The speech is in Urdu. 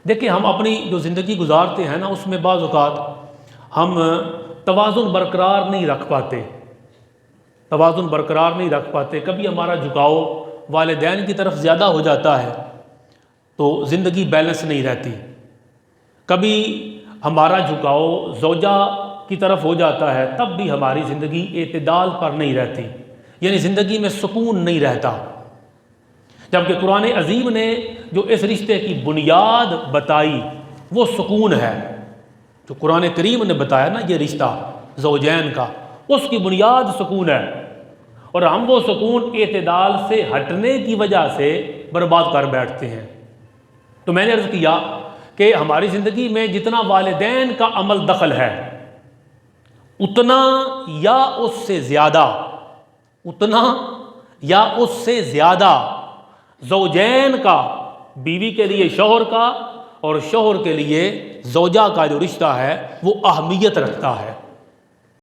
دیکھیں ہم اپنی جو زندگی گزارتے ہیں نا، اس میں بعض اوقات ہم توازن برقرار نہیں رکھ پاتے، توازن برقرار نہیں رکھ پاتے۔ کبھی ہمارا جھکاؤ والدین کی طرف زیادہ ہو جاتا ہے تو زندگی بیلنس نہیں رہتی، کبھی ہمارا جھکاؤ زوجہ کی طرف ہو جاتا ہے تب بھی ہماری زندگی اعتدال پر نہیں رہتی، یعنی زندگی میں سکون نہیں رہتا۔ جبکہ قرآن عظیم نے جو اس رشتے کی بنیاد بتائی وہ سکون ہے، جو قرآن کریم نے بتایا نا یہ رشتہ زوجین کا، اس کی بنیاد سکون ہے، اور ہم وہ سکون اعتدال سے ہٹنے کی وجہ سے برباد کر بیٹھتے ہیں۔ تو میں نے عرض کیا کہ ہماری زندگی میں جتنا والدین کا عمل دخل ہے اتنا یا اس سے زیادہ، اتنا یا اس سے زیادہ زوجین کا، بیوی کے لیے شوہر کا اور شوہر کے لیے زوجہ کا جو رشتہ ہے وہ اہمیت رکھتا ہے۔